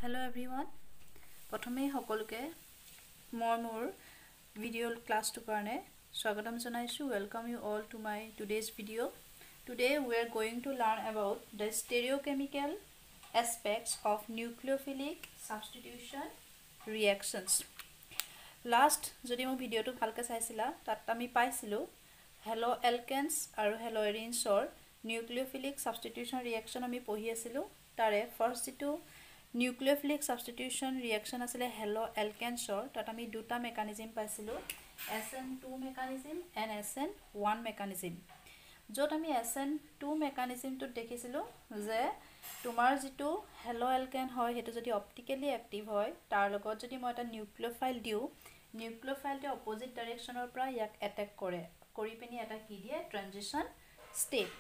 Hello everyone. প্ৰথমে সকলোকে মোৰ ভিডিও ক্লাস টু কাৰণে স্বাগতম জনাইছো. Welcome you all to my today's video. Today we are going to learn about the stereochemical aspects of nucleophilic substitution reactions. Last যদি মই ভিডিওটো ভালকে চাইছিলা তাত আমি পাইছিলো hello alkanes আৰু haloarenes nucleophilic substitution reaction আমি পঢ়ি আছিলো. তাৰে first যেটো nucleophilic substitution reaction asile hello alkanes tat ami duta mechanism paisilo SN2 mechanism and SN1 mechanism jot ami SN2 mechanism to dekhisilo je tumar jitu hello alkane hoy hetu jodi optically active hoy tar logot jodi moi eta nucleophile diu nucleophile te opposite direction or pra yak attack kori peni eta ki die transition state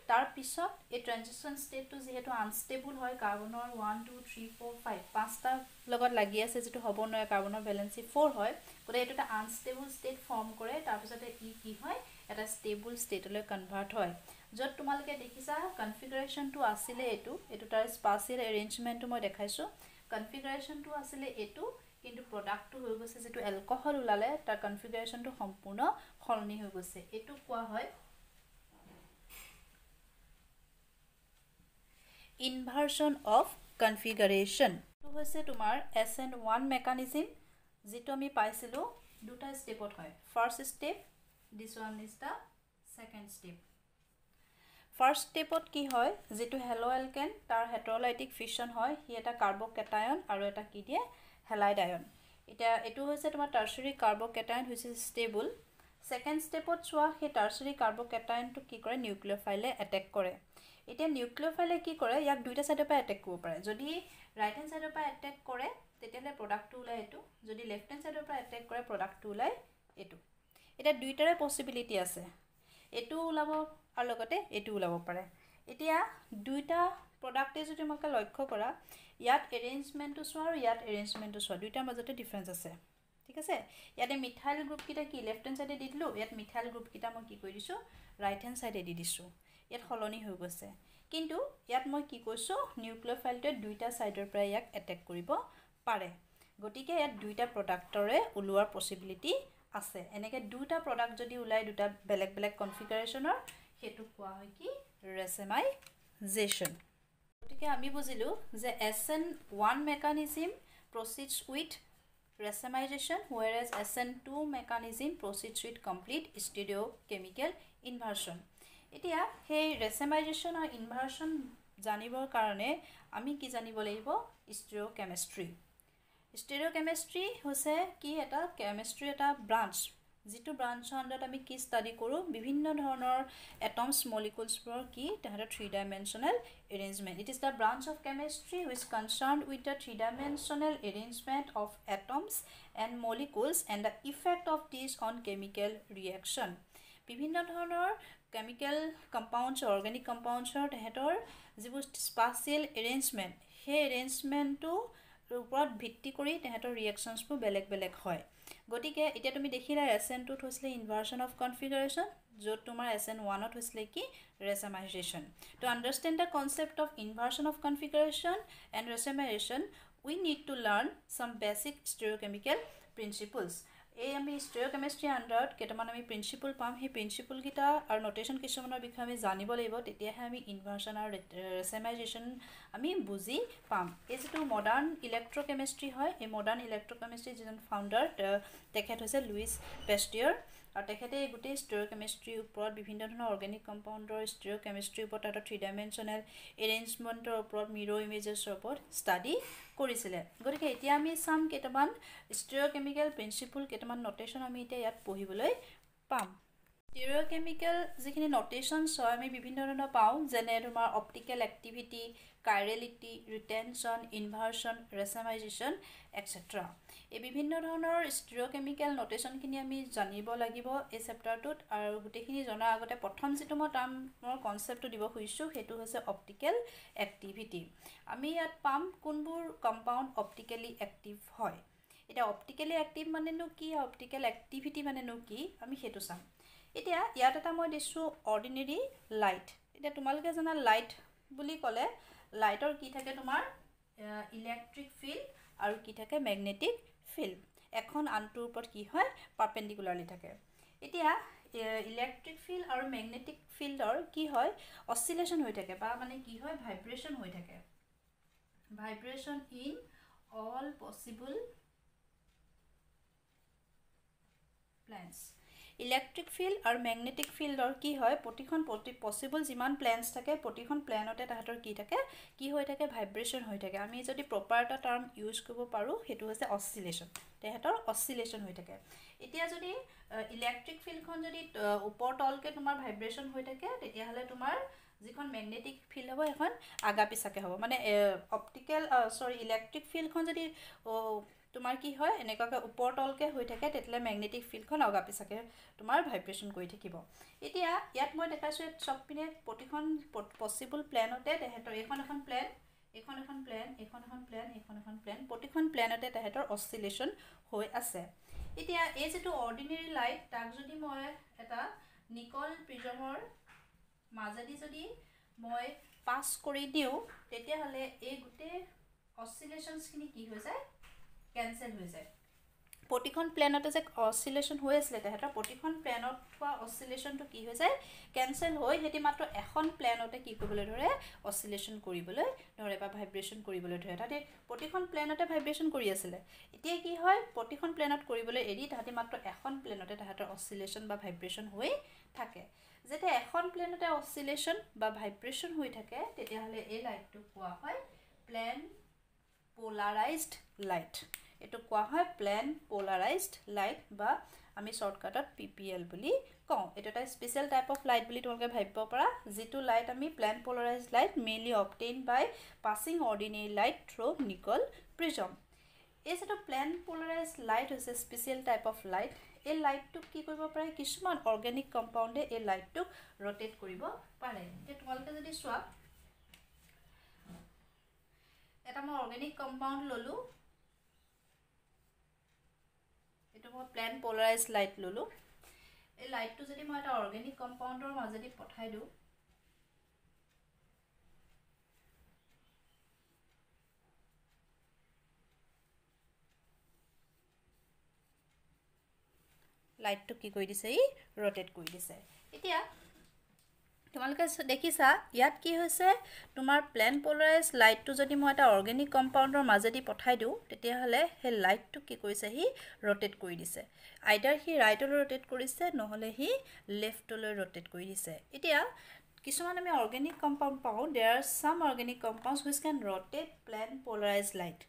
तार पिছত a transition state तो जेहेतु unstable হয় কাৰ্বনৰ 1 2 3 4 5 পাঁচটা লগত লাগি আছে যেটো হ'ব নয় কাৰ্বনৰ ভ্যালেন্সি 4 হয় কোতে এটা আনস্টেবল স্টেট ফৰ্ম কৰে তাৰ পিছতে কি হয় এটা স্টেবল স্টেটলৈ কনভাৰ্ট হয় যত তোমালকে দেখিছা কনফিগাৰেশন টু আসিলে এটো তাৰ স্পাশিয়াল অ্যাৰেঞ্জমেন্ট মই দেখাইছো কনফিগাৰেশন টু আসিলে এটো কিন্তু প্ৰডাক্টটো হৈ গৈছে যেটো এলকহল উলালে তাৰ কনফিগাৰেশনটো সম্পূৰ্ণ খলনি হৈ গৈছে এটো কোৱা হয় inversion of configuration to hoise tumar SN1 mechanism jito ami paisilo duta stepot hoy first step this one is the second step first stepot ki hoy jito halo alkane tar heterolytic fission hoy hi eta carbocation aru eta ki die halide ion eta etu hoise tumar tertiary carbocation which is stable second stepot chua he tertiary carbocation to ki kore nucleophile attack kore এটা নিউক্লিওফাইলে কি কৰে ইয়াক দুইটা সাইডৰ পৰা attack কৰিব পাৰে যদি right hand সাইডৰ পৰা অ্যাটাক কৰে তেতিয়ালে প্ৰডাক্টটো ওলাই এটো যদি লেফট হ্যান্ড সাইডৰ পৰা অ্যাটাক কৰে প্ৰডাক্টটো ওলাই এটো এটা দুইটাৰে পসিবিলিটি আছে এটো ওলাব আৰু লগতে এটো ওলাব পাৰে এতিয়া দুইটা প্ৰডাক্টে যদি মকে লক্ষ্য কৰা ইয়াত অ্যাৰেঞ্জমেন্টটো চোৱা আৰু ইয়াত অ্যাৰেঞ্জমেন্টটো চোৱা দুইটাৰ মাজতে ডিফাৰেন্স আছে ঠিক আছে ইয়াতে মিথাইল গ্ৰুপ কিটা কি লেফট হ্যান্ড সাইডে দি দিলো ইয়াত মিথাইল গ্ৰুপ কিটা মই কি কৰি দিছো ৰাইট হ্যান্ড সাইডে দি দিছো ইয়াত খলনি হৈ গৈছে কিন্তু ইয়াত মই কি কৈছো নিউক্লিওফাইলটো দুইটা সাইডৰ পৰা ইয়াক অ্যাটাক কৰিব পাৰে গটিকে ইয়াত দুইটা প্ৰডাক্টৰে উলোৱাৰ পসিবিলিটি আছে এনেকে দুটা প্ৰডাক্ট যদি উলাই দুটা বেলেগ বেলেগ কনফিগাৰেশনৰ হেতু কোৱা হয় কি ৰেসেমাইজেশন গটিকে আমি বুজিলো যে SN1 mechanism proceeds with racemization whereas SN2 mechanism proceeds with complete stereochemical inversion এতিয়া সেই ৰেসেমাইজেশন আৰু ইনভাৰ্সন জানিবৰ কাৰণে আমি কি জানিব লাগিব স্টেৰিঅকেমিষ্ট্ৰি হৈছে কি এটা কেমিষ্ট্ৰি এটা ব্ৰাঞ্চ যেটো ব্ৰাঞ্চৰ আন্ডাৰত আমি কি ষ্টাডি কৰো বিভিন্ন ধৰণৰ এটমছ মলিকুলছ ফৰ কি তাহাঁতৰ 3 dimensional arrangement it is the branch of chemistry which concerned with the 3 dimensional arrangement of atoms and molecules and the effect of these on chemical reaction বিভিন্ন ধৰণৰ chemical compounds organic compounds তেহেতৰ যিবোৰ স্পাশিয়াল অ্যাৰেঞ্জমেন্ট হে অ্যাৰেঞ্জমেন্টটো ওপৰত ভিত্তি কৰি তেহেতৰ ৰিঅ্যাকশনছ বোৰ বেলেগ বেলেগ হয় গটিকে এতিয়া তুমি দেখিলা SN2 ত হৈছিলে ইনভাৰ্সন অফ কনফিগাৰেশন যত তোমাৰ SN1 ত হৈছিলে কি ৰেসেমাইজেশন to understand the concept of inversion of configuration and racemization we need to learn some basic stereochemical principles এই আমি স্টেৰিঅকেমিষ্ট্ৰি আন্ডাৰত কেটামান আমি প্ৰিন্সিপল পাম হে প্ৰিন্সিপল কিটা আৰু নোটেশন কিছুমানৰ বিষয়ে আমি জানিব লাগিব তেতিয়াহে আমি ইনভাৰ্সন আৰু ৰেসেমাইজেশন আমি বুজি পাম এই যেটো মডাৰ্ন ইলেক্ট্ৰকেমিষ্ট্ৰি হয় এই মডাৰ্ন ইলেক্ট্ৰকেমিষ্ট্ৰি যিজন ফাউণ্ডাৰ তেখেত হৈছে লুইস পেস্টিয়ৰ আৰু তেখেতে গুটেই স্টেৰিঅকেমিষ্ট্ৰিৰ ওপৰত বিভিন্ন ধৰণৰ অৰ্গেনিক কম্পাউণ্ডৰ স্টেৰিঅকেমিষ্ট্ৰিৰ ওপৰত এটা 3 ডাইমেনশনাল এৰেঞ্জমেন্টৰ ওপৰত মিৰৰ ইমেজেছৰ ওপৰত ষ্টাডি কৰিছিলে গতিকে এতিয়া আমি সাম কেটামান স্টেৰিঅকেমিক্যাল প্ৰিন্সিপল কেটামান নোটেশন আমি এতিয়া ইয়াত পঢ়িবলৈ পাম স্টেৰিঅকেমিক্যাল যিখিনি নোটেশনছ হয় আমি বিভিন্ন ধৰণৰ পাও যেনে তোমাৰ অপটিক্যাল এক্টিভিটি কাইৰেলিটি ৰিটেনশন ইনভাৰ্সন ৰেসেমাইজেশন এটসেট্ৰা এই বিভিন্ন ধৰণৰ স্টেৰিঅকেমিক্যাল নোটেশনখিনি আমি জানিব লাগিব এই চেপ্টাৰটোত আৰু গুটেখিনি জনাৰ আগতে প্ৰথম যেটো মই টাৰ্মৰ কনসেপ্টটো দিব খুজিছো হেতু হৈছে অপটিক্যাল এক্টিভিটি আমি ইয়াত পাম কোনবোৰ কম্পাউণ্ড অপটিক্যালি এক্টিভ হয় এটা অপটিক্যালি এক্টিভ মানেনো কি অপটিক্যাল এক্টিভিটি মানেনো কি আমি হেতু চাম এতিয়া ইয়াত এটা মই দিছো অৰ্ডিনাৰি লাইট এটা তোমালোকে জানা লাইট বুলি ক'লে লাইটৰ কি থাকে তোমাৰ ইলেক্ট্ৰিক ফিল্ড আৰু কি থাকে মেগনেটিক ফিল্ড এখন আনটোৰ ওপৰত কি হয় পাৰপেণ্ডিকুলাৰলি থাকে এতিয়া ইলেক্ট্ৰিক ফিল্ড আৰু মেগনেটিক ফিল্ডৰ কি হয় অসিলেশন হৈ থাকে বা মানে কি হয় ভাইব্ৰেশন হৈ থাকে vibration in all possible planes electric field আৰু মেগনেটিক ফিল্ডৰ কি হয় প্ৰতিখন পসিবল যিমান প্লেনস থাকে প্ৰতিখন প্লেনতে তাহাঁতৰ কি থাকে কি হৈ থাকে ভাইব্ৰেশন হৈ থাকে আমি যদি প্ৰপাৰ এটা টাৰ্ম ইউজ কৰিব পাৰো হেতু হৈছে অসিলেশন তাহাঁতৰ অসিলেশন হৈ থাকে এতিয়া যদি ইলেক্ট্ৰিক ফিল্ডখন যদি ওপৰ তলকে তোমাৰ ভাইব্ৰেশন হৈ থাকে তেতিয়া হলে তোমাৰ যিখন মেগনেটিক ফিল্ড হ'ব এখন আগা পিছাকে হ'ব মানে অপটিক্যাল ইলেক্ট্ৰিক ফিল্ডখন যদি তোমাৰ কি হয় এনেকুৱাকৈ ওপৰ তলকে হৈ থাকে তেতিয়ালে মেগনেটিক ফিল্ডখন আগা পিছাকে তোমাৰ ভাইব্ৰেশন কৰি থাকিব এতিয়া ইয়াত মই দেখাইছো সব পিনে প্ৰতিখন পসিবল প্লেনতে তেহেতৰ এখন প্লেন প্ৰতিখন প্লেনতে তেহেতৰ অসিলেশন হৈ আছে এতিয়া এই যেটো অৰ্ডিনাৰি লাইট তাক যদি মই এটা নিকল প্ৰিজমৰ মাজেদি যদি মই পাস কৰি দিও তেতিয়া হলে এই গুটে অসিলেশনস খিনি কি হৈ যায় কেনসেল হৈ যায় প্ৰতিখন প্লেনতে যে অসিলেশন হৈ আছিল তেহেতৰ প্ৰতিখন প্লেনত হোৱা অসিলেশনটো কি হৈ যায় কেনসেল হৈ হেতি মাত্ৰ এখন প্লেনতে কি কৰিবলৈ ধৰে অসিলেশন কৰিবলৈ ধৰে বা ভাইব্ৰেশন কৰিবলৈ ধৰে তাতে প্ৰতিখন প্লেনতে ভাইব্ৰেশন কৰি আছিল এতিয়া কি হয় প্ৰতিখন প্লেনত কৰিবলৈ এৰি তাহাঁতে মাত্ৰ এখন প্লেনতে তাহাঁতৰ অসিলেশন বা ভাইব্ৰেশন হৈ থাকে যেতিয়া এখন প্লেনতে অসিলেশন বা ভাইব্ৰেশন হৈ থাকে তেতিয়া হলে এই লাইটটো কোৱা হয় প্লেন পোলাৰাইজড লাইট এটো কোৱা হয় প্লেন পোলাৰাইজড লাইট বা আমি শৰ্টকাটত পিপিএল বুলি কওঁ এটা এটা স্পেশাল টাইপ অফ লাইট বুলি তোমালোকে ভাবিব পাৰা যেটো লাইট আমি plan polarised light mainly obtain বাই পাসিং অৰ্ডিনাৰি লাইট থ্ৰু নিকল প্ৰিজম এই যেটো প্লেন পোলাৰাইজড লাইট হৈছে স্পেশাল টাইপ অফ লাইট এই লাইটটো কি কৰিব পাৰে কিছুমান অৰ্গেনিক কম্পাউণ্ডে এই লাইটটো ৰটেট কৰিব পাৰে যে তোমালোকে যদি চোৱা এটা মই অৰ্গেনিক কম্পাউণ্ড ললো এটো মই প্লেন পোলাৰাইজড লাইট ললো এই লাইটটো যদি মই এটা অৰ্গেনিক কম্পাউণ্ডৰ মাজেদি পঠাই দিও লাইটটো কি কৰি দিছে ই ৰটেট কৰি দিছে এতিয়া তোমালোকে দেখিছা ইয়াত কি হৈছে তোমাৰ প্লেন পোলাৰাইজড লাইটটো যদি মই এটা অৰ্গেনিক কম্পাউণ্ডৰ মাজেদি পঠাই দিও তেতিয়া হলে হে লাইটটো কি কৰিছে হি ৰটেট কৰি দিছে আইদাৰ হি ৰাইটলৈ ৰটেট কৰিছে নহলে হি লেফটলৈ ৰটেট কৰি দিছে এতিয়া কিছুমান আমি অৰ্গেনিক কম্পাউণ্ড পাও there are some organic compounds which can rotate plane polarized light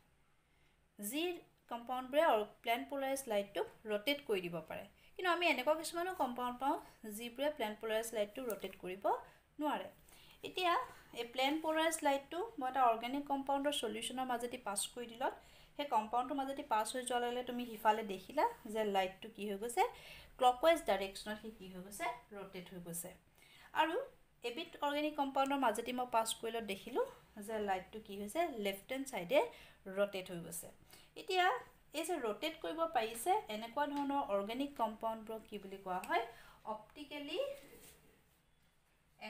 জি কম্পাউণ্ডবোৰে প্লেন পোলাৰাইজড লাইটটো ৰটেট কৰি দিব পাৰে কিন্তু আমি এনেকুৱা কিছুমানো কম্পাউণ্ড পাও যিবোৰে প্লেন পোলাৰাইজড লাইটটো ৰটেট কৰিব নোৱাৰে এতিয়া এই প্লেন পোলাৰাইজড লাইটটো মই এটা অৰ্গেনিক কম্পাউণ্ডৰ সলিউশনৰ মাজেদি পাস কৰি দিলত হে কম্পাউণ্ডৰ মাজেদি পাস হৈ যোৱালে তুমি হিফালে দেখিলা যে লাইটটো কি হৈ গৈছে ক্লকৱাইজ ডাইৰেকচনত কি হৈ গৈছে ৰটেট হৈ গৈছে আৰু এবিট অৰ্গেনিক কম্পাউণ্ডৰ মাজেদি মই পাস কৰিলত দেখিলো যে লাইটটো কি হৈছে লেফট হ্যান্ড সাইডে ৰটেট হৈ গৈছে এতিয়া এই যে ৰটেট কৰিব পাৰিছে এনেকুৱা ধৰণৰ অৰ্গেনিক কম্পাউণ্ডবোৰ কি বুলি কোৱা হয় optically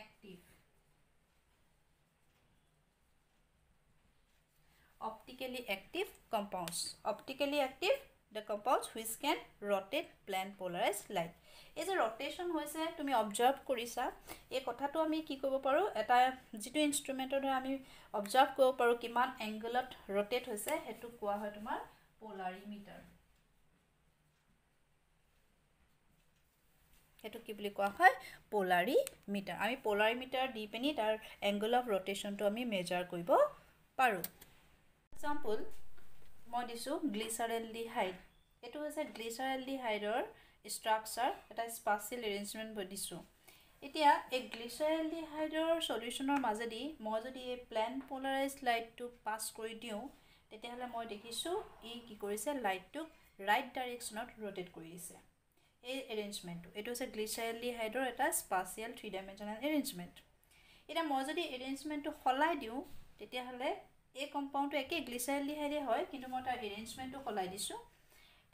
active compounds optically active the compounds which can rotate plane polarized light এই যে rotation হৈছে তুমি অবজার্ভ কৰিছা এই কথাটো আমি কি কৰিব পাৰো এটা যেটো ইনস্ট্ৰুমেন্টৰ দ্বাৰা আমি অবজাৰ্ভ কৰিব পাৰো কিমান এংগলত rotate হৈছে হেতু কোৱা হয় তোমাৰ পোলাৰিমিটাৰ হেতু কি বুলি কোৱা হয় পোলাৰিমিটাৰ আমি পোলাৰিমিটাৰ দি পেনি তাৰ এংগল অফ rotationটো আমি মেজাৰ কৰিব পাৰো এক্সাম্পল মই দিছো গ্লিচাৰলডিহাইড এটো হৈছে গ্লিচাৰলডিহাইডৰ স্ট্ৰাকচাৰ এটা স্পাচিয়েল এৰেঞ্জমেন্ট দিছো এতিয়া এই গ্লিচাৰলডিহাইডৰ সলিউশনৰ মাজেদি মই যদি এই প্লেন পোলাৰাইজড লাইটটো পাস কৰি দিও তেতিয়া হলে মই দেখিছো ই কি কৰিছে লাইটটো ৰাইট ডাইৰেকচনত ৰটেট কৰি দিছে এই এৰেঞ্জমেন্টটো এটো হৈছে গ্লিচাৰলডিহাইডৰ এটা স্পাচিয়েল 3 ডাইমেনশনাল এৰেঞ্জমেন্ট এটা মই যদি এৰেঞ্জমেন্টটো হলাই দিও তেতিয়া হলে এই কম্পাউণ্ডটো একে গ্লিচাৰলডিহাইডে হয় কিন্তু মই তাৰ এৰেঞ্জমেন্টটো হলাই দিছো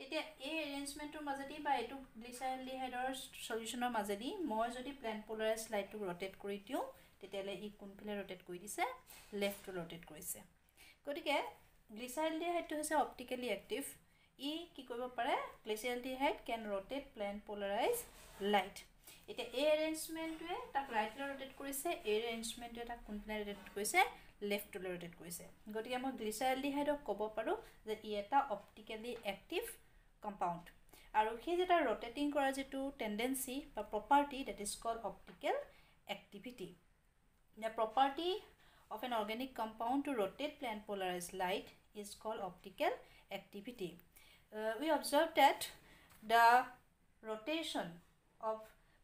তেতিয়া এই এৰেঞ্জমেন্টৰ মাজেদি বা এটো গ্লিচাৰলডিহাইডৰ সলিউশনৰ মাজেদি মই যদি প্লেন পোলাৰাইজড লাইটটো ৰটেট কৰি দিও তেতিয়ালে ই কোনফালে ৰটেট কৰি দিছে লেফট ৰটেট কৰিছে গতিকে গ্লিচাৰলডিহাইডটো হৈছে অপটিকেলি এক্টিভ ই কি কৰিব পাৰে glyceraldehyde can rotate plane polarized light এটা এই এৰেঞ্জমেন্টটোৱে তাক ৰাইটলৈ rotate কৰিছে এই এৰেঞ্জমেন্টটোৱে তাক কোনফালে rotate কৰিছে লেফটলৈ rotate কৰিছে গতিকে মই গ্লিচাৰলডিহাইডক ক'ব পাৰো যে ই এটা অপটিকেলি এক্টিভ কম্পাউণ্ড আৰু সেই যেটা rotating কৰা যেটো টেন্ডেন্সি বা property that is called optical activity the property of an organic compound to rotate plane polarized light is called optical activity we observed that the rotation of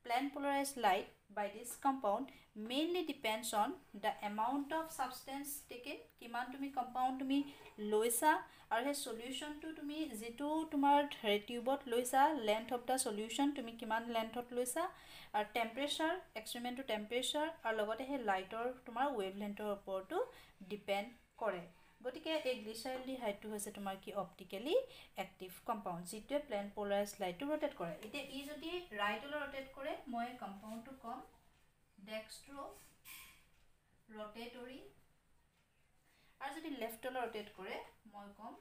plane polarized light by this compound mainly depends on the amount of substance taken kiman tumi compound tumi loisa aru he solution to tumi jitu tumar tubot loisa length of the solution tumi kiman length ot loisa aru temperature experiment to temperature aru logote he light or tumar wavelength or upor to depend kore গটিকে এই গ্লিচাৰলডিহাইডটো হৈছে তোমাৰ কি optically active compound যিটোৱে plan polarized লাইটটো rotate কৰে এতিয়া ই যদি ৰাইটলৈ rotate কৰে মই কম্পাউণ্ডটো কম ডেক্সট্ৰো ৰটেটৰি আৰু যদি লেফটলৈ rotate কৰে মই কম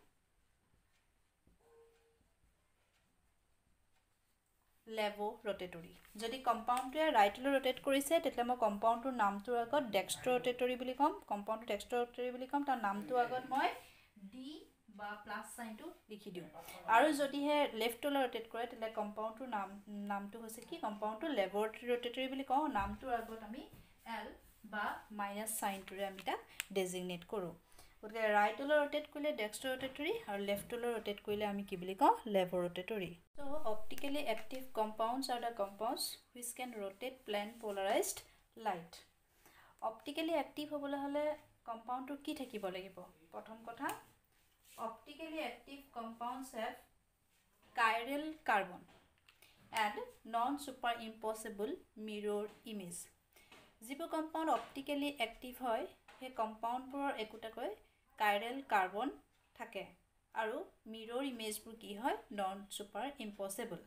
লেভো ৰটেটৰি যদি কম্পাউণ্ডটোৱে ৰাইটলৈ rotate কৰিছে তেতিয়া মই কম্পাউণ্ডটোৰ নামটোৰ আগত ডেক্সট্ৰো ৰটেটৰি বুলি কম কম্পাউণ্ডটো ডেক্সট্ৰো ৰটেটৰি বুলি কম তাৰ নামটোৰ আগত মই ডি বা প্লাস সাইনটো লিখি দিও আৰু যদি হে লেফটলৈ rotate কৰে তেতিয়া কম্পাউণ্ডটোৰ নামটো হৈছে কি কম্পাউণ্ডটো লেভো ৰটেটৰি বুলি কওঁ নামটোৰ আগত আমি এল বা মাইনাস সাইনটোৰে আমি তাক ডেজিগনেট কৰো গতিকে ৰাইটলৈ rotate কৰিলে ডেক্সট্ৰো ৰটেটৰি আৰু লেফটলৈ rotate কৰিলে আমি কি বুলি কওঁ লেভো ৰটেটৰি so optically active compounds are the compounds which can rotate plane polarized light optically active হবলৈ হলে কম্পাউণ্ডটো কি থাকিব লাগিব প্ৰথম কথা optically active compounds have chiral carbon and non superimposable mirror image যিবোৰ কম্পাউণ্ড optically active হয় সেই কম্পাউণ্ডবোৰৰ একোটাকৈ chiral carbon থাকে আৰু মিৰৰ ইমেজবোৰ কি হয় নন সুপাৰ ইম্পসিবল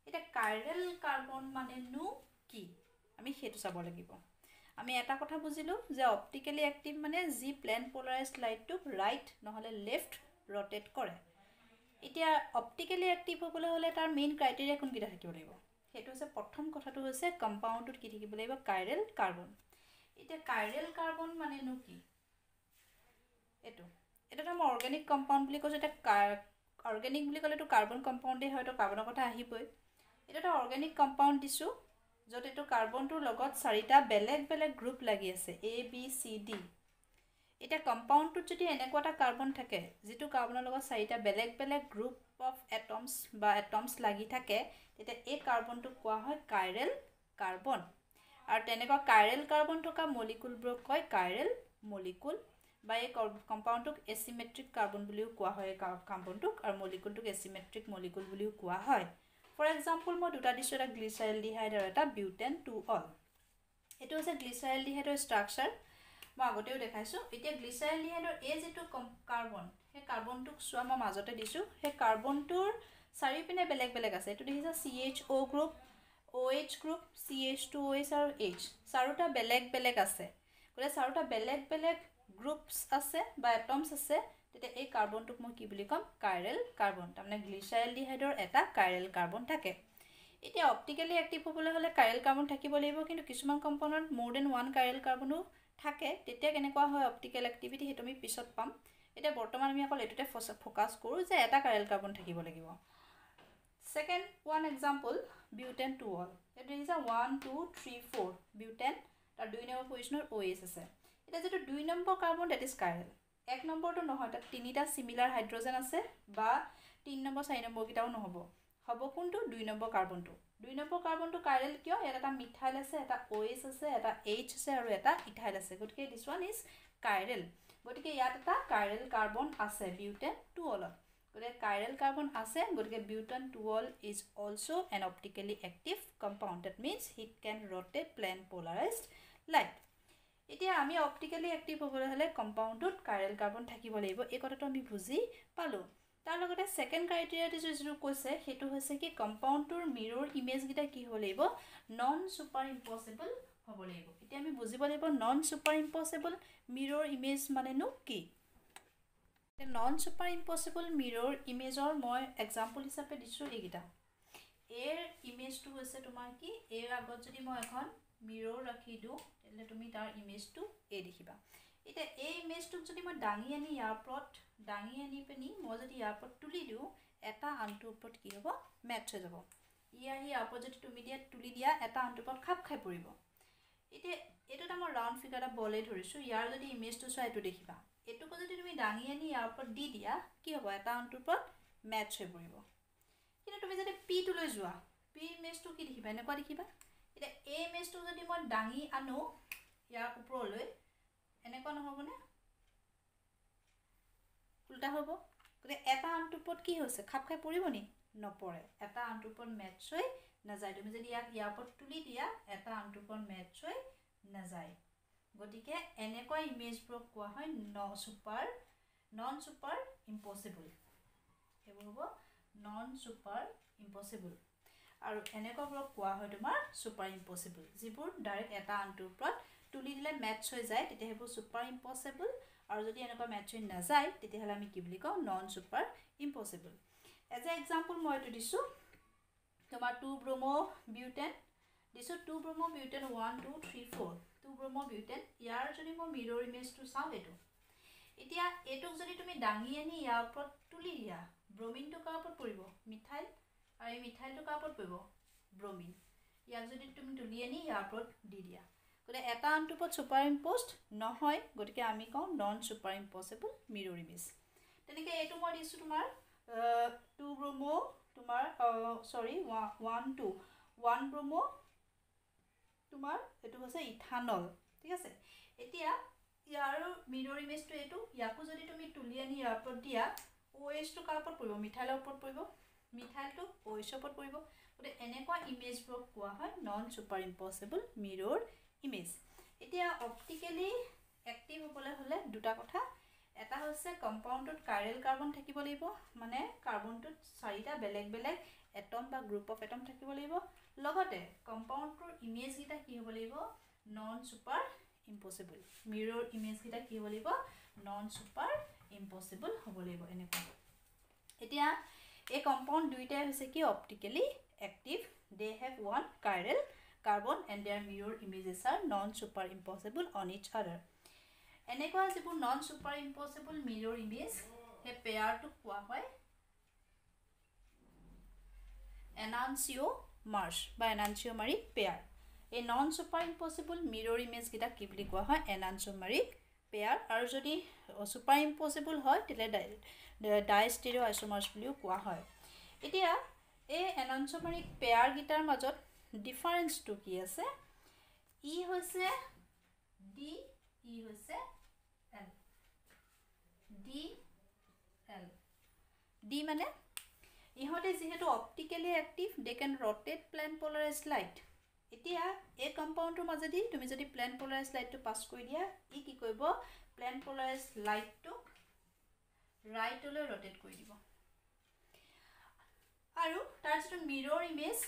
এটা chiral carbon মানে নো কি আমি হেতু চাব লাগিব আমি এটা কথা বুজিলো যে অপটিক্যালি অ্যাক্টিভ মানে জি প্লেন পোলাৰাইজড লাইটটো ৰাইট নহলে লেফট rotate কৰে এতিয়া অপটিক্যালি অ্যাক্টিভ হ'বলৈ হলে তাৰ মেইন ক্ৰাইটেৰিয়া কোন কিটা থাকিব লাগিব হেতু হৈছে প্ৰথম কথাটো হৈছে কম্পাউণ্ডত কি থাকিব লাগিব chiral carbon এটা chiral carbon মানে নো কি এটো এটা মই অৰ্গানিক কম্পাউণ্ড বুলি কৈছো এটা অৰ্গানিক বুলি ক'লে তো কাৰ্বন কম্পাউণ্ডে হয় তো কাৰ্বনৰ কথা আহিবই এটা অৰ্গানিক কম্পাউণ্ড দিছো যত এটো কাৰ্বনটোৰ লগত চাৰিটা বেলেগ বেলেগ গ্ৰুপ লাগি আছে A B C D এটা কম্পাউণ্ডটোত যদি এনেকুৱা এটা কাৰ্বন থাকে যেটো কাৰ্বনৰ লগত চাৰিটা বেলেগ বেলেগ গ্ৰুপ অফ এটমছ লাগি থাকে তেতিয়া এই কাৰ্বনটো কোৱা হয় chiral কাৰ্বন আৰু তেনেকুৱা chiral কাৰ্বন থকা মলিকুলবোৰক কয় chiral মলিকুল বা এই কম্পাউণ্ডটোক এচিমেট্ৰিক কাৰ্বন বুলিও কোৱা হয় কাৰ্বনটোক আৰু মলিকুলটোক এচিমেট্ৰিক মলিকুল বুলিও কোৱা হয় ফৰ এক্সাম্পল মই দুটা দিছো এটা গ্লিচাৰলডিহাইড আৰু এটা বিউটেন 2-ol এটো হৈছে গ্লিচাৰলডিহাইডৰ ষ্ট্ৰাকচাৰ মই আগতেও দেখাইছো এতিয়া গ্লিচাৰলডিহাইডৰ এই যেটো কাৰ্বন সেই কাৰ্বনটোক সোৱা মই মাজতে দিছো সেই কাৰ্বনটোৰ চাৰিপিনে বেলেগ বেলেগ আছে এটো দেখিছা CHO group OH group CH2OH আৰু H চাৰিটা বেলেগ বেলেগ আছে গলে চাৰিটা বেলেগ বেলেগ গ্ৰুপস আছে বা এটমছ আছে তেতিয়া এই কাৰ্বনটোক মই কি বুলি কম chiral কাৰ্বন তাৰমানে গ্লিচাৰলডিহাইডৰ এটা chiral কাৰ্বন থাকে এতিয়া অপটিক্যালি অ্যাক্টিভ হ'বলৈ হলে chiral কাৰ্বন থাকিব লাগিব কিন্তু কিছুমান কম্পাউণ্ডত মোৰ দেন ওয়ান chiral কাৰ্বনো থাকে তেতিয়া কেনেকুৱা হয় অপটিক্যাল অ্যাক্টিভিটি হেতু আমি পিছত পাম এটা বৰ্তমান আমি অকল এটোতে ফোকাস কৰো যে এটা chiral কাৰ্বন থাকিব লাগিব second one example butane 2-ol এটা দিছা 1 2 3 4 বিউটেন তাৰ দুই নম্বৰ পজিশনৰ OH আছে এটা যেটো 2 number carbon that is chiral এক নম্বৰটো নহয় তাত তিনিটা সিমিলাৰ হাইড্ৰোজেন আছে বা 3 নম্বৰ 4 নম্বৰ কিটাও নহব হ'ব কোনটো 2 নম্বৰ কাৰ্বনটো 2 নম্বৰ কাৰ্বনটো chiral কিয় এটা মিথাইল আছে এটা OH আছে এটা H আছে আৰু এটা ইথাইল আছে গতিকে দিস ওয়ান ইজ chiral গতিকে ইয়াত এটা chiral কাৰ্বন আছে বিউটেন 2-ol গতিকে chiral কাৰ্বন আছে গতিকে butane 2-ol is also an optically active compound that means it can rotate plane polarized light এতিয়া আমি অপটিক্যালি অ্যাক্টিভ হ'বলৈ হলে কম্পাউণ্ডত chiral কাৰ্বন থাকিব লাগিব এই কথাটো আমি বুজি পালো তাৰ লগতে সেকেন্ড ক্ৰাইটেৰিয়াটো যেটো কৈছে হেতু হৈছে কি কম্পাউণ্ডটোৰ মিৰৰ ইমেজ গিটা কি হ'ব লাগিব নন সুপাৰ ইম্পসিবল হ'ব লাগিব এতিয়া আমি বুজিব লাগিব নন সুপাৰ ইম্পসিবল মিৰৰ ইমেজ মানে নো কি নন ছুপাৰ ইম্পচিবল মিৰৰ ইমেজৰ মই এক্সাম্পল হিচাপে দিছোঁ এইকেইটা। এৰ ইমেজটো হৈছে তোমাৰ কি, এৰ আগত যদি মই এখন মিৰৰ ৰাখি দিওঁ তেতিয়াহ'লে তুমি তাৰ ইমেজটো এই দেখিবা। এতিয়া এই ইমেজটোক যদি মই দাঙি আনি ইয়াৰ ওপৰত দাঙি আনি পিনি মই যদি ইয়াৰ ওপৰত তুলি দিওঁ, এটা আনটোৰ ওপৰত কি হ'ব, মেটচ হৈ যাব। ই আহি ইয়াৰ ওপৰত যদি তুমি তুলি দিয়া, এটা আনটোৰ ওপৰত খাপ খাই পৰিব। এতিয়া এইটো এটা মই ৰাউণ্ড ফিগাৰ এটা বলে ধৰিছোঁ, ইয়াৰ যদি ইমেজটো চোৱা এইটো দেখিবা। এইটোকো যদি তুমি দাঙি আনি ইয়াৰ ওপৰত দি দিয়া, কি হ'ব, এটা আনটোৰ ওপৰত মেটচ হৈ পৰিব। কিন্তু তুমি যদি পিটোলৈ যোৱা, পি ইমেজটো কি দেখিবা, এনেকুৱা দেখিবা। এতিয়া এই ইমেজটো যদি মই দাঙি আনো ইয়াৰ ওপৰলৈ, এনেকুৱা নহ'বনে, উল্টা হ'ব। গতিকে এটা আনটোৰ ওপৰত কি হৈছে, খাপ খাই পৰিব নি, নপৰে। এটা আনটোৰ ওপৰত মেটচ হৈ নাযায়। তুমি যদি ইয়াক ইয়াৰ ওপৰত তুলি দিয়া, এটা আনটোৰ ওপৰত মেটচ হৈ নাযায়। গতিকে এনেকুৱা ইমেজবোৰক কোৱা হয় নন ছুপাৰ ইম্পচিবল। সেইবোৰ হ'ব নন ছুপাৰ ইম্পচিবল। আৰু এনেকুৱাবোৰক কোৱা হয় তোমাৰ ছুপাৰ ইম্পচিবল, যিবোৰ ডাইৰেক্ট এটা আনটোৰ ওপৰত তুলি দিলে মেটচ হৈ যায়, তেতিয়া সেইবোৰ ছুপাৰ ইম্পচিবল। আৰু যদি এনেকুৱা মেটচ হৈ নাযায় তেতিয়াহ'লে আমি কি বুলি কওঁ, non super impossible. As a example মই এইটো দিছোঁ তোমাৰ 2-bromo-butane দিছোঁ। 2-bromo-butane 1 2 3 4 2-bromo-butane। ইয়াৰ যদি মই মিৰৰ ইমেজটো চাওঁ, এইটো এতিয়া এইটোক যদি তুমি দাঙি আনি ইয়াৰ ওপৰত তুলি দিয়া, ব্ৰমিনটো কাৰ ওপৰত পৰিব, মিথাইল। আৰু এই মিথাইলটো কাৰ ওপৰত পৰিব, ব্ৰমিন। ইয়াক যদি তুমি তুলি আনি ইয়াৰ ওপৰত দি দিয়া, গতিকে এটা আনটোৰ ওপৰত ছুপাৰ ইম্প'জড নহয়। গতিকে আমি কওঁ non super impossible mirror image. তেনেকৈ এইটো মই দিছোঁ তোমাৰ 2-bromo তোমাৰ 1-bromo তোমাৰ এইটো হৈছে ইথানল, ঠিক আছে। এতিয়া ইয়াৰ মিৰৰ ইমেজটো এইটো, ইয়াকো যদি তুমি তুলি আনি ইয়াৰ ওপৰত দিয়া, OH টো কাৰ ওপৰত পৰিব, মিথাইলৰ ওপৰত পৰিব, মিথাইলটো OH ৰ ওপৰত পৰিব। গতিকে এনেকুৱা ইমেজবোৰক কোৱা হয় non super impossible mirror image. এতিয়া অপটিকেলি এক্টিভ হ'বলৈ হ'লে দুটা কথা, এটা হৈছে কম্পাউণ্ডটোত কাইৰেল কাৰ্বন থাকিব লাগিব, মানে কাৰ্বনটোত 4টা বেলেগ বেলেগ এটম বা গ্ৰুপ অফ এটম থাকিব লাগিব। লগতে কম্পাউণ্ডটোৰ ইমেজকেইটা কি হ'ব লাগিব, নন ছুপাৰ ইম্পচিবল। মিৰৰ ইমেজকেইটা কি হ'ব লাগিব, নন ছুপাৰ ইম্পচিবল হ'ব লাগিব। এনেকুৱা এতিয়া এই কম্পাউণ্ড দুইটাই হৈছে কি, optically active. They have one chiral carbon and their mirror images are non super impossible on each other. এনেকুৱা যিবোৰ non super impossible mirror image, সেই পেয়াৰটোক কোৱা হয় এনানচিঅ'মাৰ্ছ বা এনানচিঅ'মাৰিক পেয়াৰ। এই নন ছুপাৰ ইম্পচিবল মিৰৰ ইমেজকেইটাক কি বুলি কোৱা হয়, এনানচিঅ'মাৰিক পেয়াৰ। আৰু যদি ছুপাৰ ইম্পচিবল হয় তেতিয়াহ'লে ডাইষ্টেৰিঅ' আইচ'মাৰ্ছ বুলিও কোৱা হয়। এতিয়া এই এনানচিঅ'মাৰিক পেয়াৰকেইটাৰ মাজত ডিফাৰেঞ্চটো কি আছে, ই হৈছে ডি, ই হৈছে এল। ডি মানে ইহঁতে যিহেতু অপটিকেলি এক্টিভ, দে কেন ৰটেট প্লেন পলাৰাইজ লাইট। এতিয়া এই কম্পাউণ্ডটোৰ মাজেদি তুমি যদি প্লেন পলাৰাইজ লাইটটো পাছ কৰি দিয়া, ই কি কৰিব, প্লেন পলাৰাইজ লাইটটোক ৰাইটলৈ ৰটেট কৰি দিব। আৰু তাৰ যিটো মিৰৰ ইমেজ,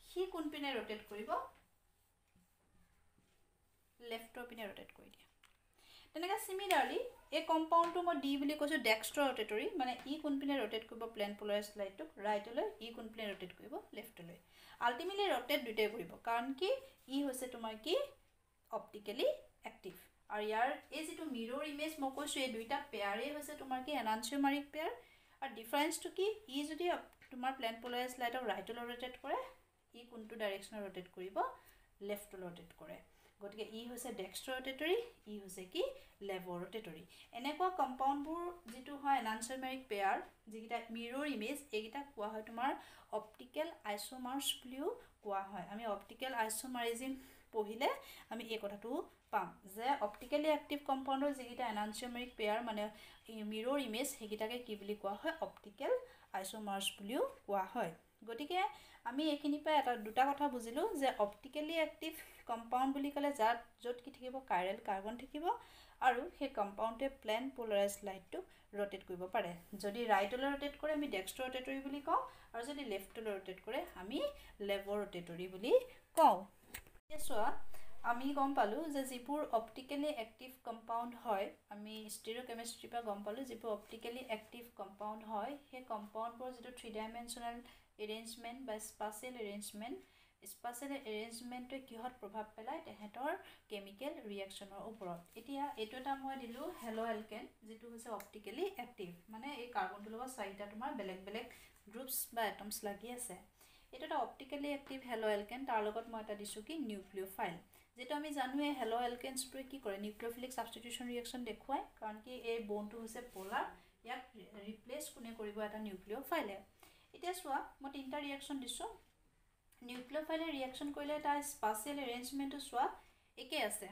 সি কোনপিনে ৰটেট কৰিব, লেফ্টৰ পিনে ৰটেট কৰি দিয়ে। তেনেকৈ চিমিলাৰলি এই কম্পাউণ্ডটো মই ডি বুলি কৈছোঁ ডেক্সট্ৰ ৰটেটৰী, মানে ই কোনপিনে ৰটেট কৰিব প্লেন পলাৰাইজ লাইটটোক ৰাইটলৈ, ই কোনপিনে ৰটেট কৰিব লেফ্টলৈ। আল্টিমেটলি ৰটেট দুটাই কৰিব, কাৰণ কি ই হৈছে তোমাৰ কি অপটিকেলি এক্টিভ। আৰু ইয়াৰ এই যিটো মিৰৰ ইমেজ মই কৈছোঁ, এই দুইটা পেয়াৰেই হৈছে তোমাৰ কি এনানচিঅ'মাৰিক পেয়াৰ। আৰু ডিফাৰেঞ্চটো কি, ই যদি তোমাৰ প্লেন পলাৰাইজ লাইটক ৰাইটলৈ ৰটেট কৰে, ই কোনটো ডাইৰেকশ্যনত ৰটেট কৰিব, লেফ্টলৈ ৰটেট কৰে। গতিকে ই হৈছে ডেক্সট্ৰ ৰটেটৰী, ই হৈছে কি লেভৰ ৰটেটৰী। এনেকুৱা কম্পাউণ্ডবোৰ যিটো হয় এনানচিঅ'মাৰিক পেয়াৰ, যিকেইটা মিৰৰ ইমেজ, এইকেইটাক কোৱা হয় তোমাৰ অপটিকেল আইচ'মাৰ্ছ বুলিও কোৱা হয়। আমি অপটিকেল আইচ'মাৰিজিম পঢ়িলে আমি এই কথাটো পাম যে অপটিকেলি এক্টিভ কম্পাউণ্ডৰ যিকেইটা এনানচিঅ'মাৰিক পেয়াৰ মানে মিৰৰ ইমেজ, সেইকেইটাকে কি বুলি কোৱা হয়, অপটিকেল আইচ'মাৰ্ছ বুলিও কোৱা হয়। গতিকে আমি এইখিনিৰ পৰা দুটা কথা বুজিলোঁ যে অপটিকেলি এক্টিভ কম্পাউণ্ড বুলি ক'লে য'ত কি থাকিব, কাইৰেল কাৰ্বন থাকিব, আৰু সেই কম্পাউণ্ডটোৱে প্লেন পলাৰাইজ লাইটটোক ৰটেট কৰিব পাৰে। যদি ৰাইটলৈ ৰটেট কৰে আমি ডেক্সট্ৰ ৰটেটৰী বুলি কওঁ, আৰু যদি লেফ্টলৈ ৰটেট কৰে আমি লেভৰ ৰটেটৰী বুলি কওঁ। এতিয়া চোৱা, আমি গম পালোঁ যে যিবোৰ অপটিকেলি এক্টিভ কম্পাউণ্ড হয় আমি ষ্টেৰিঅ'কেমিষ্ট্ৰিৰ পৰা গম পালোঁ যিবোৰ অপটিকেলি এক্টিভ কম্পাউণ্ড হয় সেই কম্পাউণ্ডবোৰৰ যিটো 3 ডাইমেনশ্যনেল এৰেঞ্জমেণ্ট বা স্পাচিয়েল এৰেঞ্জমেণ্টটোৱে কিহত প্ৰভাৱ পেলায় তেহেঁতৰ কেমিকেল ৰিয়েকশ্যনৰ ওপৰত এতিয়া এইটো এটা মই দিলোঁ হেলো এলকেন যিটো হৈছে অপটিকেলি এক্টিভ মানে এই কাৰ্বনটোৰ লগত 4টা তোমাৰ বেলেগ বেলেগ গ্ৰুপছ বা এটমছ লাগি আছে এইটো এটা অপটিকেলি এক্টিভ হেলো এলকেন তাৰ লগত মই এটা দিছোঁ কি নিউক্লিঅ'ফাইল যেটো আমি জানোৱে হেলো এলকেনছটোৱে কি কৰে নিউক্লিঅফিলিক সাবষ্টিটিউশন ৰিয়েকশ্যন দেখুৱায় কাৰণ কি এই বনটো হৈছে পোলাৰ ইয়াক ৰিপ্লেস কোনে কৰিব এটা নিউক্লিঅ'ফাইলে এতিয়া চোৱা মই 3টা ৰিয়েকশ্যন দিছোঁ নিউক্লিঅ'ফাইলে ৰিয়েকশ্যন কৰিলে তাৰ স্পাচিয়েল এৰেঞ্জমেণ্টটো চোৱা একে আছে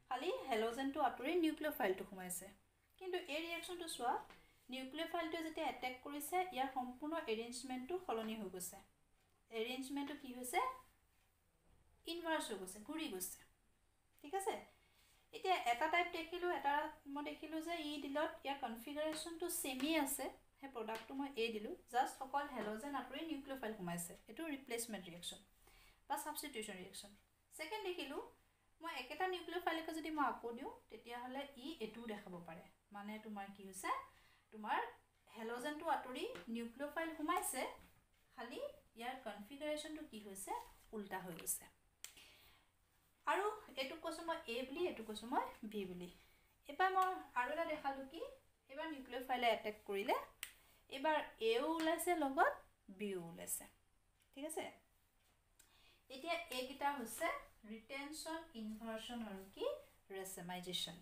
খালি হেলোজেনটো আঁতৰি নিউক্লিঅ'ফাইলটো সোমাইছে কিন্তু এই ৰিয়েকশ্যনটো চোৱা নিউক্লিঅ'ফাইলটো যেতিয়া এটেক কৰিছে ইয়াৰ সম্পূৰ্ণ এৰেঞ্জমেণ্টটো সলনি হৈ গৈছে এৰেঞ্জমেণ্টটো কি হৈছে ইনভাৰ্স হৈ গৈছে ঘূৰি গৈছে ঠিক আছে এতিয়া এটা টাইপ দেখিলোঁ এটা মই দেখিলোঁ যে ই দিলত ইয়াৰ কনফিগাৰেশ্যনটো সেমই আছে সেই প্ৰডাক্টটো মই এই দিলোঁ জাষ্ট অকল হেলোজেন আঁতৰি নিউক্লিঅ'ফাইল সোমাইছে এইটো ৰিপ্লেচমেণ্ট ৰিয়েকশ্যন বা সাবষ্টিটিউশন ৰিয়েকশ্যন সেকেন্ড দেখিলোঁ মই একেটা নিউক্লিঅ'ফাইলকে যদি মই আকৌ দিওঁ তেতিয়াহ'লে ই এটো দেখাব পাৰে মানে তোমাৰ কি হৈছে তোমাৰ হেলোজেনটো আঁতৰি নিউক্লিঅ'ফাইল সোমাইছে খালি ইয়াৰ কনফিগাৰেশ্যনটো কি হৈছে উল্টা হৈ গৈছে আৰু এটো কৈছো মই এ বুলি এটো কৈছো মই বি বুলি এবাৰ মই আৰু এটা দেখালো কি এবাৰ নিউক্লিঅ'ফাইলে এটেক কৰিলে এবাৰ এও ওলাইছে লগত বিও ওলাইছে ঠিক আছে এতিয়া এইকিটা হৈছে ৰিটেনশন ইনভাৰ্সন আৰু কি ৰেচেমাইজেশ্যন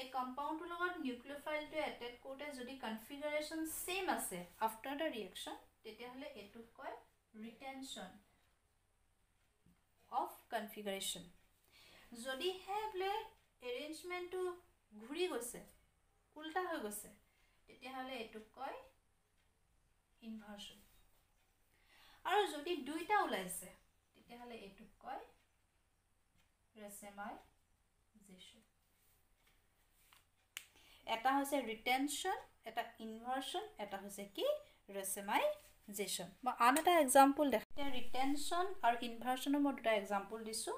এই কম্পাউণ্ডৰ লগত নিউক্লিঅ'ফাইলটো এটেক কৰোতে যদি কনফিগাৰেশ্যন সেম আছে আফটাৰ দ্য ৰিয়েকশ্যন তেতিয়াহ'লে এটো কয় ৰিটেনশন অফ কনফিগাৰেশ্যন যদি হে বোলে এৰেঞ্জমেণ্টটো ঘূৰি গৈছে উল্টা হৈ গৈছে তেতিয়াহ'লে এটো কয় ইনভাৰ্সন আৰু যদি দুইটা ওলাইছে তেতিয়াহ'লে এটো কয় ৰেচেমাইজেশ্যন এটা হৈছে ৰিটেনশন এটা ইনভাৰ্সন এটা হৈছে কি ৰেচেমাইজেশ্যন মই আন এটা এক্সাম্পল দেখাতে ৰিটেনশন আৰু ইনভাৰ্সনৰ মই দুটা এক্সাম্পল দিছোঁ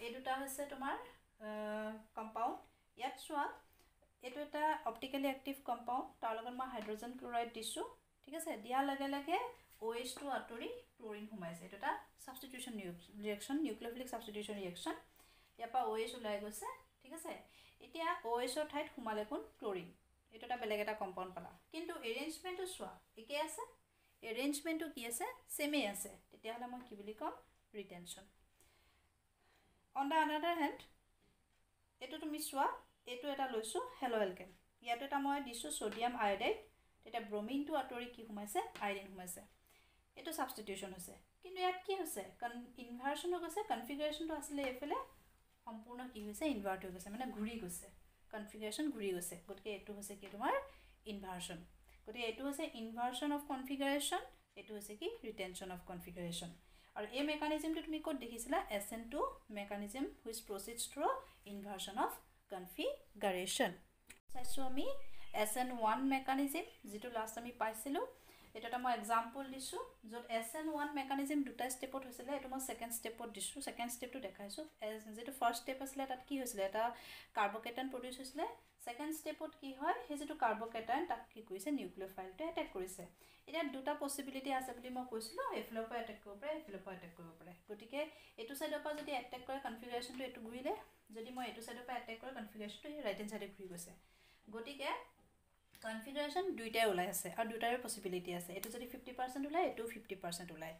এই দুটা হৈছে তোমাৰ কম্পাউণ্ড ইয়াত চোৱা এইটো এটা অপটিকেলি এক্টিভ কম্পাউণ্ড তাৰ লগত মই হাইড্ৰজেন ক্লোৰাইড দিছোঁ ঠিক আছে দিয়াৰ লগে লগে OH টো আঁতৰি ক্লোৰিন সোমাইছে এইটো এটা সাবষ্টিটিউশন ৰিয়েকশ্যন নিউক্লিঅফিলিক সাবষ্টিটিউশন ৰিয়েকশ্যন ইয়াৰ পৰা OH ওলাই গৈছে ঠিক আছে এতিয়া OH ৰ ঠাইত সোমালে কোন ক্লোৰিন এইটো এটা বেলেগ এটা কম্পাউণ্ড পালা কিন্তু এৰেঞ্জমেণ্টটো চোৱা একে আছে এৰেঞ্জমেণ্টটো কি আছে সেমই আছে তেতিয়াহ'লে মই কি বুলি ক'ম ৰিটেনশন অন দা আনাদাৰ হেণ্ড এইটো তুমি চোৱা এইটো এটা লৈছোঁ হেলো এলকেন ইয়াতো এটা মই দিছোঁ সোডিয়াম আয়োডাইড তেতিয়া ব্ৰমিনটো আঁতৰি কি সোমাইছে আইৰিন সোমাইছে এইটো সাবষ্টিটিউশন হৈছে কিন্তু ইয়াত কি হৈছে ইনভাৰ্সন হৈ গৈছে কনফিগাৰেশ্যনটো আছিলে এইফালে সম্পূৰ্ণ কি হৈছে ইনভাৰ্ট হৈ গৈছে মানে ঘূৰি গৈছে কনফিগাৰেশ্যন ঘূৰি গৈছে গতিকে এইটো হৈছে কি তোমাৰ ইনভাৰ্সন গতিকে এইটো হৈছে ইনভাৰ্সন অফ কনফিগাৰেশ্যন এইটো হৈছে কি ৰিটেনশন অফ কনফিগাৰেশ্যন আৰু এই মেকানিজমটো তুমি ক'ত দেখিছিলা SN2 mechanism which proceeds through inversion of configuration চাইছোঁ আমি SN1 মেকানিজম যেটো লাষ্ট আমি পাইছিলোঁ এটা এটা মই এক্সাম্পল দিছোঁ য'ত SN1 মেকানিজম দুটা ষ্টেপত হৈছিলে এইটো মই সেকেন্ড ষ্টেপত দিছোঁ সেকেন্ড ষ্টেপটো দেখাইছোঁ যেটো ফাৰ্ষ্ট ষ্টেপ আছিলে তাত কি হৈছিলে এটা কাৰ্বকেটায়ন প্ৰডিউস হৈছিলে সেকেন্ড ষ্টেপত কি হয় সেই যেটো কাৰ্বকেটায়ন তাক কি কৰিছে নিউক্লিঅ'ফাইলটো এটেক কৰিছে এটা দুটা পসিবিলিটি আছে বুলি মই কৈছিলোঁ এফালৰ পৰা এটেক কৰিব পাৰে এফালৰ পৰা এটেক কৰিব পাৰে গতিকে এটো সাইডৰ পৰা যদি এটেক কৰে কনফিগাৰেশ্যনটো এটো ঘূৰিলে যদি মই এটো সাইডৰ পৰা এটেক কৰে কনফিগাৰেশ্যনটো ৰাইট হেণ্ড সাইডে ঘূৰি গৈছে গতিকে কনফিগাৰেশ্যন দুইটাই ওলাই আছে আৰু দুটাৰে পসিবিলিটি আছে এটো যদি 50% ওলাই এটো 50% ওলাই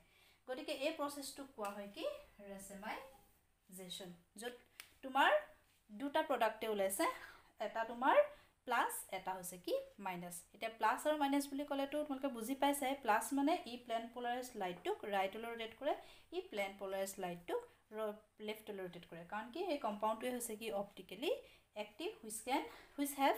গতিকে এই প্ৰসেসটো কোৱা হয় কি ৰেচেমাইজেশ্যন য'ত তোমাৰ দুটা প্ৰডাক্টে ওলাইছে এটা তোমাৰ প্লাস এটা হৈছে কি মাইনাস এটা প্লাস আৰু মাইনাস বুলি ক'লেতো তোমালোকে বুজি পাইছে প্লাস মানে ই প্লেন পোলাৰাইজ লাইটটোক ৰাইটলৈ ৰোটেট কৰে ই প্লেন পোলাৰাইজ লাইটটোক লেফটলৈ ৰোটেট কৰে কাৰণ কি এই কম্পাউণ্ডটোৱে হৈছে কি optically active which have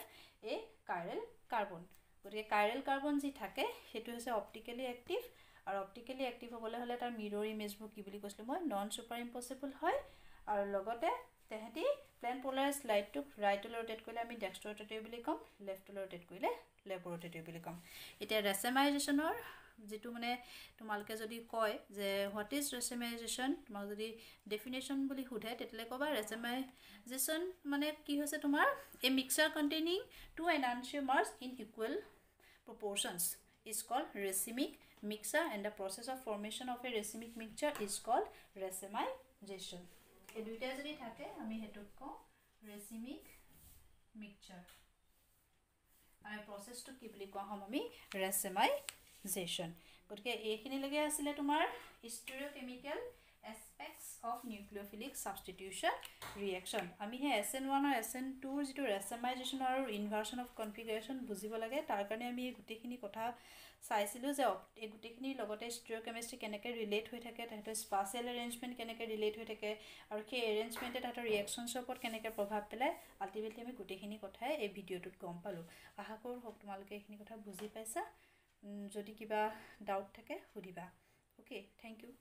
a chiral carbon গতিকে কাইৰেল কাৰ্বন যি থাকে সেইটো হৈছে অপটিকেলি এক্টিভ আৰু অপটিকেলি এক্টিভ হ'বলৈ হ'লে তাৰ মিৰৰ ইমেজবোৰ কি বুলি কৈছিলোঁ মই নন ছুপাৰ ইম্পচিবল হয় আৰু লগতে তেহেঁতি প্লেন পোলাৰাইজ লাইটটোক ৰাইটলৈ ৰোটেট কৰিলে আমি ডেক্সট্ৰ ৰোটেটিভ বুলি ক'ম, লেফ্টলৈ ৰোটেট কৰিলে লেফ্ট ৰোটেটিভ বুলি ক'ম। এতিয়া ৰেচেমাইজেশ্যনৰ যিটো মানে তোমালোকে যদি কয় যে হোৱাট ইজ ৰেচেমাইজেশ্যন, তোমাক যদি ডেফিনেশ্যন বুলি সোধে তেতিয়াহ'লে ক'বা ৰেচেমাইজেশ্যন মানে কি হৈছে তোমাৰ a mixture containing two enantiomers in equal proportions is called racemic mixture and the process of formation of a racemic mixture is called racemization. এই দুইটা যদি থাকে আমি হেতুক কওঁ racemic mixture আৰু প্ৰসেসটো কি বুলি কোৱা হম আমি racemization। গতিকে এইখিনি লাগে আছিল তোমাৰ stereochemical aspects of nucleophilic substitution reaction। আমি হে SN1 আৰু SN2 ৰ যেটো racemization আৰু inversion of configuration বুজিব লাগে। তাৰ কাৰণে আমি এই গুটিখিনি কথা চাইছিলো যে এই গুটিখিনি লগতে stereochemistry কেনেকৈ ৰিলেট হৈ থাকে, তাহাঁতৰ স্পাচিয়েল এৰেঞ্জমেণ্ট কেনেকৈ ৰিলেট হৈ থাকে আৰু সেই এৰেঞ্জমেণ্টে তাহাঁতৰ ৰিয়েকশ্যনছৰ ওপৰত কেনেকৈ প্ৰভাৱ পেলায়, আল্টিমেটলি আমি গুটিখিনি কথাই এই ভিডিঅ'টোত গম পালোঁ। আশা কৰোঁ তোমালোকে এইখিনি কথা বুজি পাইছা। যদি কিবা ডাউট থাকে সুধিবা। Okay, thank U.